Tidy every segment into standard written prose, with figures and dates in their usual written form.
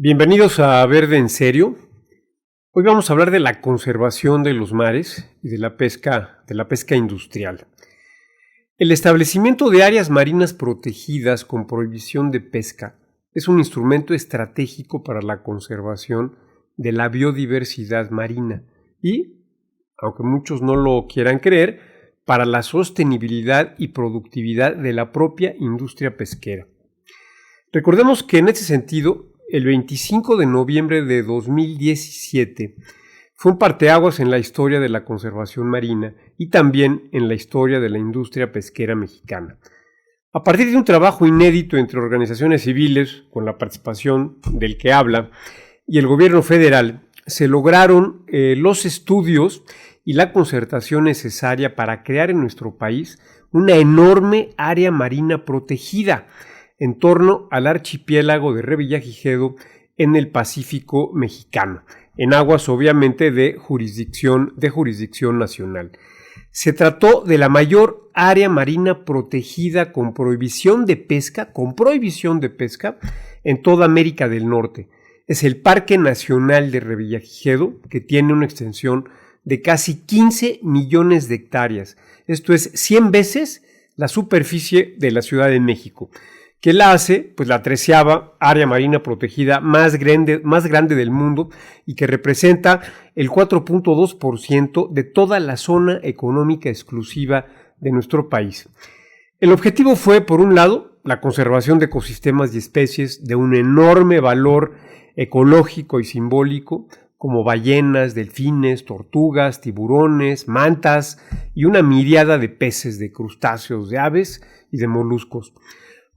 Bienvenidos a Verde en Serio. Hoy vamos a hablar de la conservación de los mares y de la pesca industrial. El establecimiento de áreas marinas protegidas con prohibición de pesca es un instrumento estratégico para la conservación de la biodiversidad marina y, aunque muchos no lo quieran creer, para la sostenibilidad y productividad de la propia industria pesquera. Recordemos que en ese sentido, el 25 de noviembre de 2017 fue un parteaguas en la historia de la conservación marina y también en la historia de la industria pesquera mexicana. A partir de un trabajo inédito entre organizaciones civiles, con la participación del que habla, y el gobierno federal, se lograron los estudios y la concertación necesaria para crear en nuestro país una enorme área marina protegida en torno al archipiélago de Revillagigedo en el Pacífico mexicano, en aguas obviamente de jurisdicción nacional. Se trató de la mayor área marina protegida con prohibición de pesca en toda América del Norte. Es el Parque Nacional de Revillagigedo, que tiene una extensión de casi 15 millones de hectáreas. Esto es 100 veces la superficie de la Ciudad de México, que la hace pues la 13ª área marina protegida más grande del mundo y que representa el 4.2% de toda la zona económica exclusiva de nuestro país. El objetivo fue, por un lado, la conservación de ecosistemas y especies de un enorme valor ecológico y simbólico, como ballenas, delfines, tortugas, tiburones, mantas y una miríada de peces, de crustáceos, de aves y de moluscos.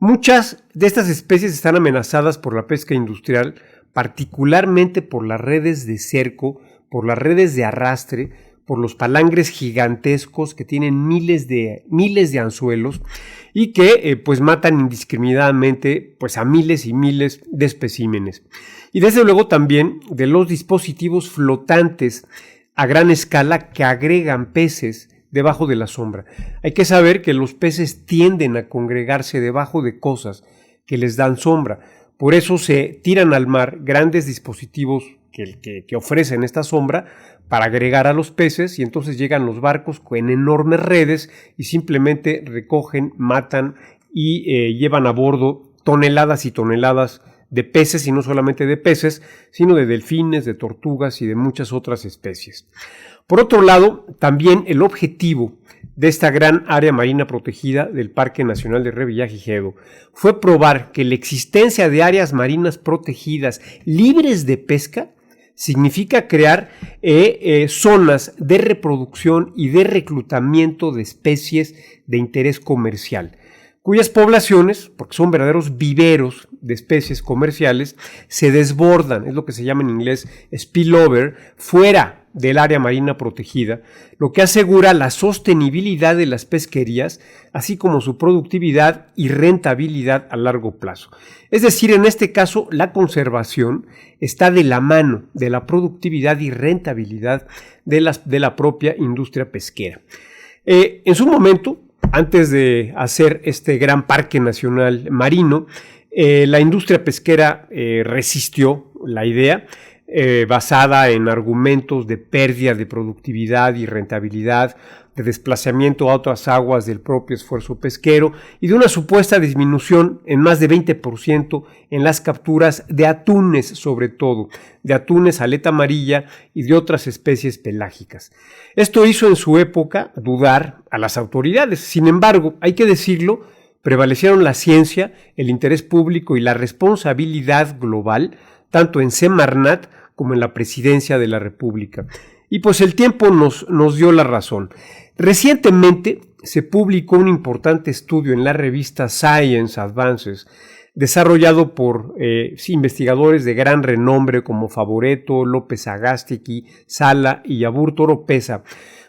Muchas de estas especies están amenazadas por la pesca industrial, particularmente por las redes de cerco, por las redes de arrastre, por los palangres gigantescos que tienen miles de anzuelos y que pues matan indiscriminadamente pues a miles y miles de especímenes. Y desde luego también de los dispositivos flotantes a gran escala que agregan peces debajo de la sombra. Hay que saber que los peces tienden a congregarse debajo de cosas que les dan sombra. Por eso se tiran al mar grandes dispositivos que ofrecen esta sombra para agregar a los peces, y entonces llegan los barcos con enormes redes y simplemente recogen, matan y llevan a bordo toneladas y toneladas de peces, y no solamente de peces, sino de delfines, de tortugas y de muchas otras especies. Por otro lado, también el objetivo de esta gran área marina protegida del Parque Nacional de Revillagigedo fue probar que la existencia de áreas marinas protegidas libres de pesca significa crear zonas de reproducción y de reclutamiento de especies de interés comercial, cuyas poblaciones, porque son verdaderos viveros de especies comerciales, se desbordan, es lo que se llama en inglés spillover, fuera del área marina protegida, lo que asegura la sostenibilidad de las pesquerías, así como su productividad y rentabilidad a largo plazo. Es decir, en este caso, la conservación está de la mano de la productividad y rentabilidad de la propia industria pesquera. En su momento, antes de hacer este gran parque nacional marino, la industria pesquera resistió la idea, basada en argumentos de pérdida de productividad y rentabilidad, de desplazamiento a otras aguas del propio esfuerzo pesquero y de una supuesta disminución en más de 20% en las capturas de atunes, sobre todo, de atunes aleta amarilla y de otras especies pelágicas. Esto hizo en su época dudar a las autoridades. Sin embargo, hay que decirlo, prevalecieron la ciencia, el interés público y la responsabilidad global, tanto en Semarnat como en la Presidencia de la República. Y pues el tiempo nos dio la razón. Recientemente se publicó un importante estudio en la revista Science Advances, desarrollado por investigadores de gran renombre como Favoreto, López Agastegui, Sala y Aburto Oropesa,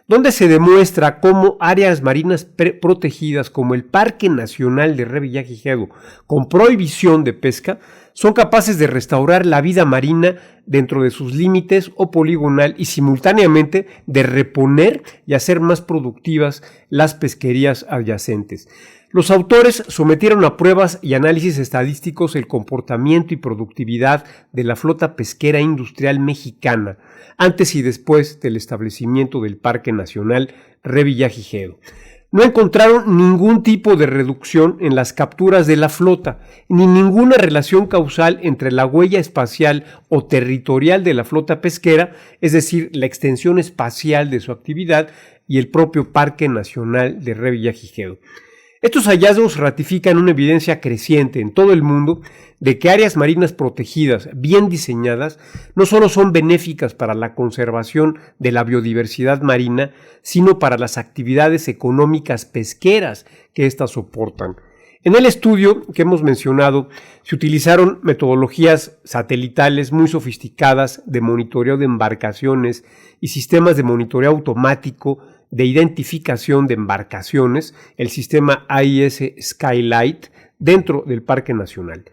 donde se demuestra cómo áreas marinas protegidas como el Parque Nacional de Revillagigedo, con prohibición de pesca, son capaces de restaurar la vida marina dentro de sus límites o poligonal y simultáneamente de reponer y hacer más productivas las pesquerías adyacentes. Los autores sometieron a pruebas y análisis estadísticos el comportamiento y productividad de la flota pesquera industrial mexicana antes y después del establecimiento del Parque Nacional Revillagigedo. No encontraron ningún tipo de reducción en las capturas de la flota, ni ninguna relación causal entre la huella espacial o territorial de la flota pesquera, es decir, la extensión espacial de su actividad, y el propio Parque Nacional de Revillagigedo. Estos hallazgos ratifican una evidencia creciente en todo el mundo de que áreas marinas protegidas, bien diseñadas, no solo son benéficas para la conservación de la biodiversidad marina, sino para las actividades económicas pesqueras que éstas soportan. En el estudio que hemos mencionado, se utilizaron metodologías satelitales muy sofisticadas de monitoreo de embarcaciones y sistemas de monitoreo automático de identificación de embarcaciones, el sistema AIS Skylight, dentro del Parque Nacional.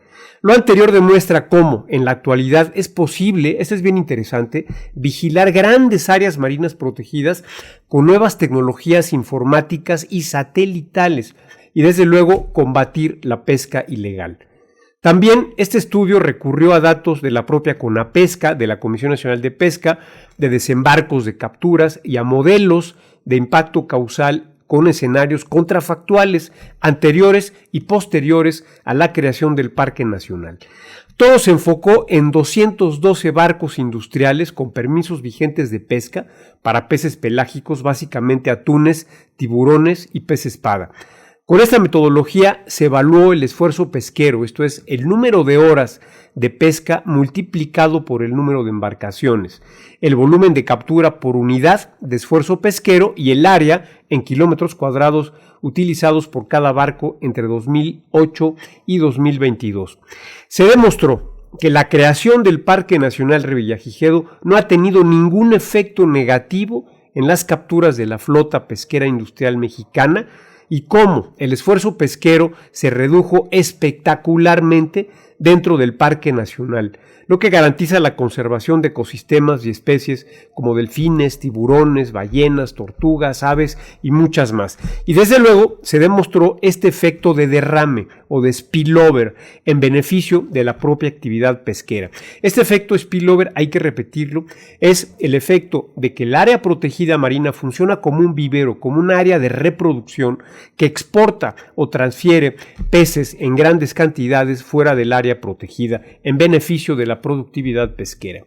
Lo anterior demuestra cómo, en la actualidad, es posible, esto es bien interesante, vigilar grandes áreas marinas protegidas con nuevas tecnologías informáticas y satelitales, y desde luego combatir la pesca ilegal. También este estudio recurrió a datos de la propia CONAPESCA, de la Comisión Nacional de Pesca, de desembarcos de capturas y a modelos de impacto causal con escenarios contrafactuales anteriores y posteriores a la creación del Parque Nacional. Todo se enfocó en 212 barcos industriales con permisos vigentes de pesca para peces pelágicos, básicamente atunes, tiburones y pez espada. Con esta metodología se evaluó el esfuerzo pesquero, esto es, el número de horas de pesca multiplicado por el número de embarcaciones, el volumen de captura por unidad de esfuerzo pesquero y el área en kilómetros cuadrados utilizados por cada barco entre 2008 y 2022. Se demostró que la creación del Parque Nacional Revillagigedo no ha tenido ningún efecto negativo en las capturas de la flota pesquera industrial mexicana, y cómo el esfuerzo pesquero se redujo espectacularmente dentro del Parque Nacional, lo que garantiza la conservación de ecosistemas y especies como delfines, tiburones, ballenas, tortugas, aves y muchas más. Y desde luego se demostró este efecto de derrame o de spillover en beneficio de la propia actividad pesquera. Este efecto spillover, hay que repetirlo, es el efecto de que el área protegida marina funciona como un vivero, como un área de reproducción que exporta o transfiere peces en grandes cantidades fuera del área protegida en beneficio de la productividad pesquera.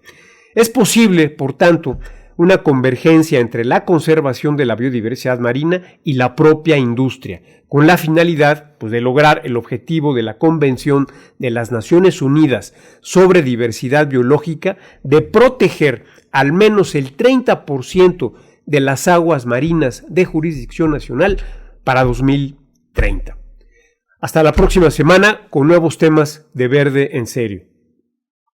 Es posible, por tanto, una convergencia entre la conservación de la biodiversidad marina y la propia industria, con la finalidad de lograr el objetivo de la Convención de las Naciones Unidas sobre Diversidad Biológica de proteger al menos el 30% de las aguas marinas de jurisdicción nacional para 2030. Hasta la próxima semana con nuevos temas de Verde en Serio.